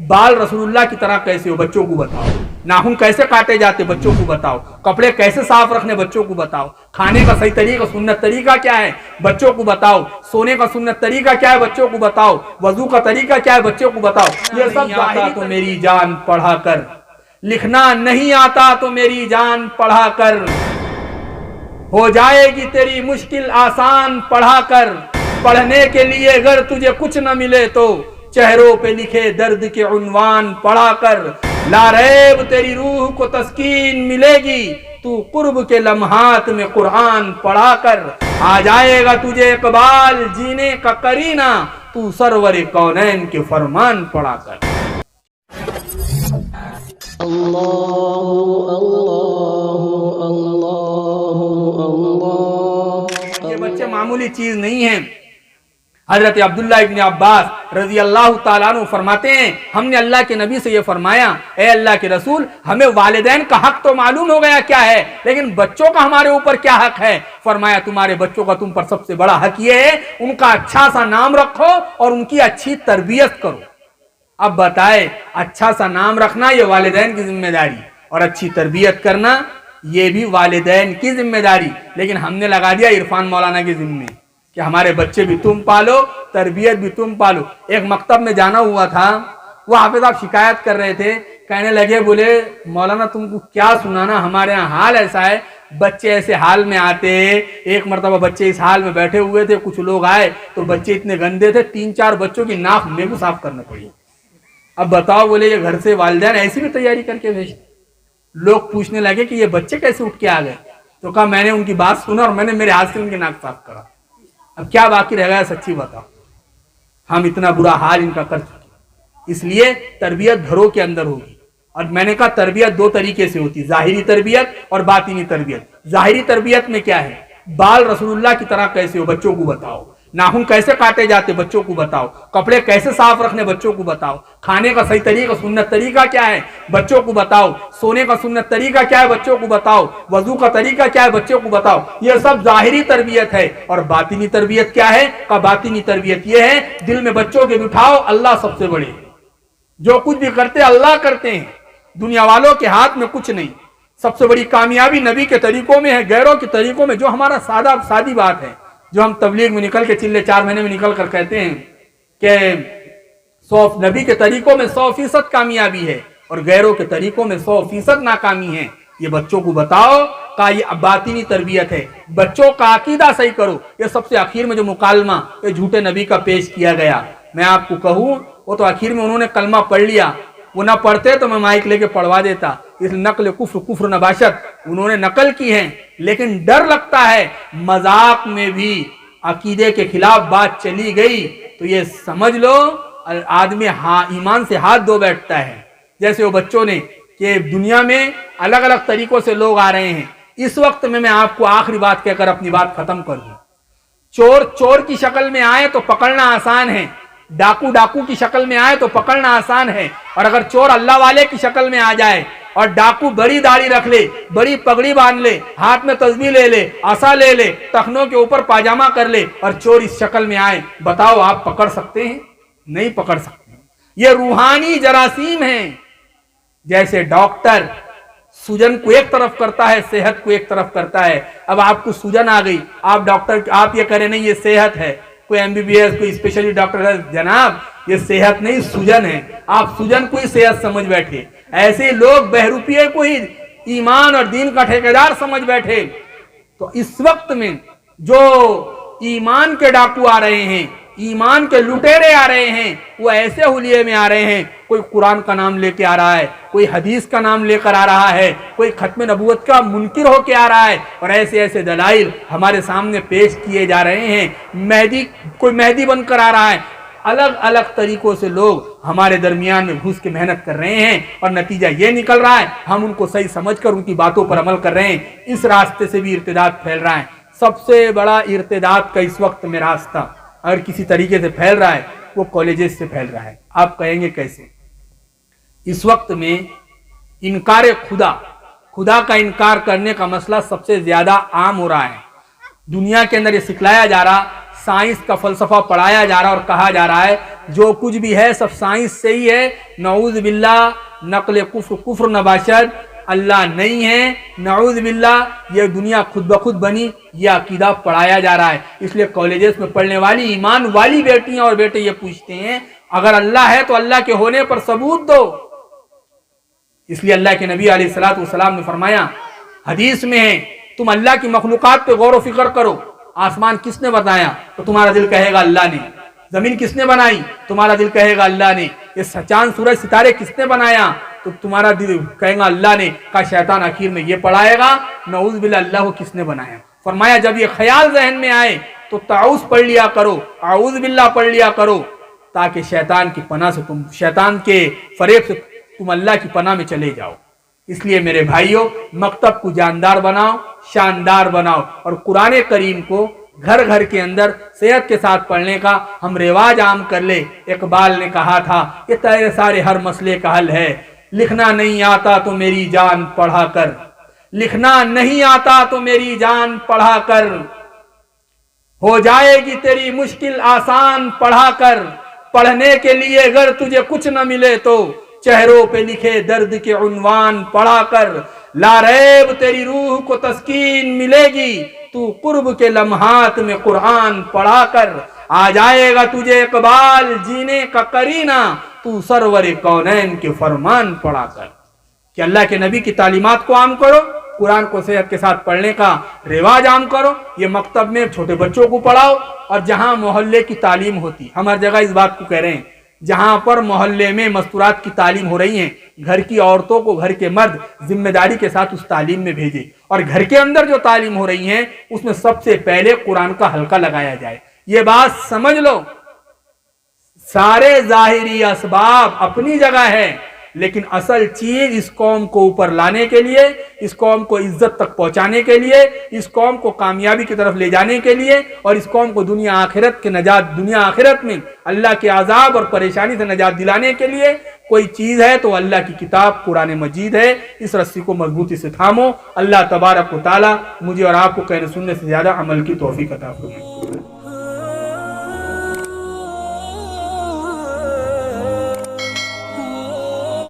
بال رسول اللہ کی طرح کیسے ہو بچوں کو بتاؤ، ناخن کیسے کاٹے جاتے بچوں کو بتاؤ، کپڑے کیسے صاف رکھنے بچوں کو بتاؤ، کھانے کا صحیح طریقہ سنت طریقہ کیا ہے بچوں کو بتاؤ، سونے کا سنت طریقہ کیا ہے بچوں کو بتاؤ، وضو کا طریقہ کیا ہے بچوں کو بتاؤ۔ یہ سب آتا تو میری جان پڑھا کر، لکھنا نہیں آتا تو میری جان پڑھا کر، ہو جائے گی تیری مشکل آسان پڑھا کر، پڑھنے کے لیے اگر تجھے کچھ نہ ملے تو چہروں پہ لکھے درد کے عنوان پڑھا کر، لا ریب تیری روح کو تسکین ملے گی تو قرب کے لمحات میں قرآن پڑھا کر، آ جائے گا تجھے اقبال جینے کا کرینہ تو سرور کونین کے فرمان پڑھا کر۔ یہ بچے معمولی چیز نہیں ہیں۔ حضرت عبداللہ ابن عباس رضی اللہ تعالیٰ عنہ فرماتے ہیں ہم نے اللہ کے نبی سے یہ فرمایا اے اللہ کے رسول ہمیں والدین کا حق تو معلوم ہو گیا کیا ہے، لیکن بچوں کا ہمارے اوپر کیا حق ہے؟ فرمایا تمہارے بچوں کا تم پر سب سے بڑا حق یہ ہے ان کا اچھا سا نام رکھو اور ان کی اچھی تربیت کرو۔ اب بتائے اچھا سا نام رکھنا یہ والدین کی ذمہ داری اور اچھی تربیت کرنا یہ بھی والدین کی ذمہ داری، لیکن ہم نے لگا دیا عرفان مولانا کے ذمہ کہ ہمارے بچے بھی تم پالو تربیت بھی تم پالو۔ ایک مکتب میں جانا ہوا تھا، وہ حافظ صاحب شکایت کر رہے تھے، کہنے لگے بولے مولانا تم کو کیا سنانا، ہمارے ہاں حال ایسا ہے بچے ایسے حال میں آتے، ایک مرتبہ بچے اس حال میں بیٹھے ہوئے تھے، کچھ لوگ آئے تو بچے اتنے گندے تھے 3-4 بچوں کی ناک میرے کو صاف کرنا پڑی۔ اب بتاؤ بولے یہ گھر سے والدین ایسی بھی تیاری کر کے بھیجتے۔ لوگ پوچھنے لگے کہ یہ بچے کیسے اٹھ کے آ گئے، تو کہا میں نے ان کی بات سنا اور میں نے میرے ہاتھ سے ان کی ناک صاف کرا۔ اب کیا باقی رہ گیا سچی بتاؤ، ہم اتنا برا حال ان کا کر چکے۔ اس لیے تربیت گھروں کے اندر ہوگی، اور میں نے کہا تربیت 2 طریقے سے ہوتی، ظاہری تربیت اور باطنی تربیت۔ ظاہری تربیت میں کیا ہے، بال رسول اللہ کی طرح کیسے ہو بچوں کو بتاؤ، ناخن کیسے کاٹے جاتے بچوں کو بتاؤ، کپڑے کیسے صاف رکھنے بچوں کو بتاؤ، کھانے کا صحیح طریقہ سنت طریقہ کیا ہے بچوں کو بتاؤ، سونے کا سنت طریقہ کیا ہے بچوں کو بتاؤ، وضو کا طریقہ کیا ہے بچوں کو بتاؤ۔ یہ سب ظاہری تربیت ہے، اور باطنی تربیت کیا ہے؟ باطنی تربیت یہ ہے دل میں بچوں کے بٹھاؤ اللہ سب سے بڑے، جو کچھ بھی کرتے اللہ کرتے ہیں، دنیا والوں کے ہاتھ میں کچھ نہیں۔ سب سے بڑی کامیابی نبی کے طریقوں میں ہے، غیروں کے طریقوں میں، جو ہمارا سادی بات ہے، جو ہم تبلیغ میں نکل کے چلے 4 مہینے میں نکل کر کہتے ہیں کہ نبی کے طریقوں میں 100% کامیابی ہے اور غیروں کے طریقوں میں 100% ناکامی ہے۔ یہ بچوں کو بتاؤ کا یہ باطنی تربیت ہے۔ بچوں کا عقیدہ صحیح کرو۔ یہ سب سے آخر میں جو مکالمہ یہ جھوٹے نبی کا پیش کیا گیا، میں آپ کو کہوں وہ تو آخر میں انہوں نے کلمہ پڑھ لیا، وہ نہ پڑھتے تو میں مائک لے کے پڑھوا دیتا۔ اس نقل کفر نباشت انہوں نے نقل کی ہے، لیکن ڈر لگتا ہے مذاق میں بھی عقیدے کے خلاف بات چلی گئی تو یہ سمجھ لو آدمی ایمان سے ہاتھ دھو بیٹھتا ہے۔ جیسے وہ بچوں نے کہ دنیا میں الگ الگ طریقوں سے لوگ آ رہے ہیں۔ اس وقت میں آپ کو آخری بات کہہ کر اپنی بات ختم کر دوں۔ چور کی شکل میں آئے تو پکڑنا آسان ہے، ڈاکو کی شکل میں آئے تو پکڑنا آسان ہے، اور اگر چور اللہ والے کی شکل میں آ جائے اور ڈاکو بڑی داڑھی رکھ لے، بڑی پگڑی باندھ لے، ہاتھ میں تسبیح لے لے، عصا لے لے، ٹخنوں کے اوپر پاجامہ کر لے اور چور اس شکل میں آئے، بتاؤ آپ پکڑ سکتے ہیں؟ نہیں پکڑ سکتے۔ یہ روحانی جراثیم ہیں۔ جیسے ڈاکٹر سوجن کو ایک طرف کرتا ہے، صحت کو ایک طرف کرتا ہے۔ اب آپ کو سوجن آ گئی، آپ ڈاکٹر آپ یہ کریں نہیں یہ صحت ہے، کوئی MBBS کوئی اسپیشلی ڈاکٹر ہے، جناب یہ صحت نہیں سوجن ہے، آپ سوجن کو ہی صحت سمجھ بیٹھے۔ ایسے لوگ بہروپیے کو ہی ایمان اور دین کا ٹھیکیدار سمجھ بیٹھے۔ تو اس وقت میں جو ایمان کے ڈاکو آ رہے ہیں، ایمان کے لٹیرے آ رہے ہیں، وہ ایسے حلیے میں آ رہے ہیں، کوئی قرآن کا نام لے کے آ رہا ہے، کوئی حدیث کا نام لے کر آ رہا ہے، کوئی ختم نبوت کا منکر ہو کے آ رہا ہے، اور ایسے دلائل ہمارے سامنے پیش کیے جا رہے ہیں۔ کوئی مہدی بن کر آ رہا ہے۔ الگ الگ طریقوں سے لوگ ہمارے درمیان میں گھس کے محنت کر رہے ہیں، اور نتیجہ یہ نکل رہا ہے ہم ان کو صحیح سمجھ کر ان کی باتوں پر عمل کر رہے ہیں۔ اس راستے سے بھی ارتداد پھیل رہا ہے۔ سب سے بڑا ارتداد کا اس وقت میں راستہ اگر کسی طریقے سے پھیل رہا ہے وہ کالجز سے پھیل رہا ہے۔ آپ کہیں گے کیسے؟ اس وقت میں انکار خدا کا انکار کرنے کا مسئلہ سب سے زیادہ عام ہو رہا ہے۔ دنیا کے اندر یہ سکھلایا جا رہا سائنس کا فلسفہ پڑھایا جا رہا ہے اور کہا جا رہا ہے جو کچھ بھی ہے سب سائنس سے ہی ہے، نعوذ باللہ، نقل کفر نباشد، اللہ نہیں ہے، نعوذ باللہ، یہ دنیا خود بخود بنی، یہ عقیدہ پڑھایا جا رہا ہے۔ اس لیے کالجز میں پڑھنے والی ایمان والی بیٹیاں اور بیٹے یہ پوچھتے ہیں اگر اللہ ہے تو اللہ کے ہونے پر ثبوت دو۔ اس لیے اللہ کے نبی علیہ الصلوۃ والسلام نے فرمایا، حدیث میں ہے، تم اللہ کی مخلوقات پہ غور و فکر کرو، آسمان کس نے بنایا تو تمہارا دل کہے گا اللہ نے، زمین کس نے بنائی تمہارا دل کہے گا اللہ نے، یہ چاند سورج ستارے کس نے بنایا تو تمہارا دل کہے گا اللہ نے۔ کہا شیطان آخر میں یہ پڑھائے گا نعوذ باللہ اللہ کو کس نے بنایا۔ فرمایا جب یہ خیال ذہن میں آئے تو تعوذ پڑھ لیا کرو، اعوذ باللہ پڑھ لیا کرو، تاکہ شیطان کی پناہ سے شیطان کے فریب سے تم اللہ کی پناہ میں چلے جاؤ۔ اس لیے میرے بھائیوں، مکتب کو جاندار بناؤ، شاندار بناؤ، اور قرآن کریم کو گھر گھر کے اندر صحت کے ساتھ پڑھنے کا ہم رواج عام کر لے۔ اقبال نے کہا تھا یہ تیرے سارے ہر مسئلے کا حل ہے، لکھنا نہیں آتا تو میری جان پڑھا کر، لکھنا نہیں آتا تو میری جان پڑھا کر، ہو جائے گی تیری مشکل آسان پڑھا کر، پڑھنے کے لیے اگر تجھے کچھ نہ ملے تو چہروں پہ لکھے درد کے عنوان پڑھا کر، لا ریب تیری روح کو تسکین ملے گی، تو قرب کے لمحات میں قرآن پڑھا کر، آ جائے گا تجھے اقبال جینے کا کرینہ، تو سرور کونین کے فرمان پڑھا کر۔ کہ اللہ کے نبی کی تعلیمات کو عام کرو، قرآن کو صحت کے ساتھ پڑھنے کا رواج عام کرو، یہ مکتب میں چھوٹے بچوں کو پڑھاؤ، اور جہاں محلے کی تعلیم ہوتی، ہم ہر جگہ اس بات کو کہہ رہے ہیں، جہاں پر محلے میں مستورات کی تعلیم ہو رہی ہیں، گھر کی عورتوں کو گھر کے مرد ذمہ داری کے ساتھ اس تعلیم میں بھیجے، اور گھر کے اندر جو تعلیم ہو رہی ہیں اس میں سب سے پہلے قرآن کا حلقہ لگایا جائے۔ یہ بات سمجھ لو، سارے ظاہری اسباب اپنی جگہ ہے، لیکن اصل چیز اس قوم کو اوپر لانے کے لیے، اس قوم کو عزت تک پہنچانے کے لیے، اس قوم کو کامیابی کی طرف لے جانے کے لیے، اور اس قوم کو دنیا آخرت کے نجات، دنیا آخرت میں اللہ کے عذاب اور پریشانی سے نجات دلانے کے لیے کوئی چیز ہے تو اللہ کی کتاب قرآن مجید ہے۔ اس رسی کو مضبوطی سے تھامو۔ اللہ تبارک و تعالی مجھے اور آپ کو کہنے سننے سے زیادہ عمل کی توفیق عطا فرمائے۔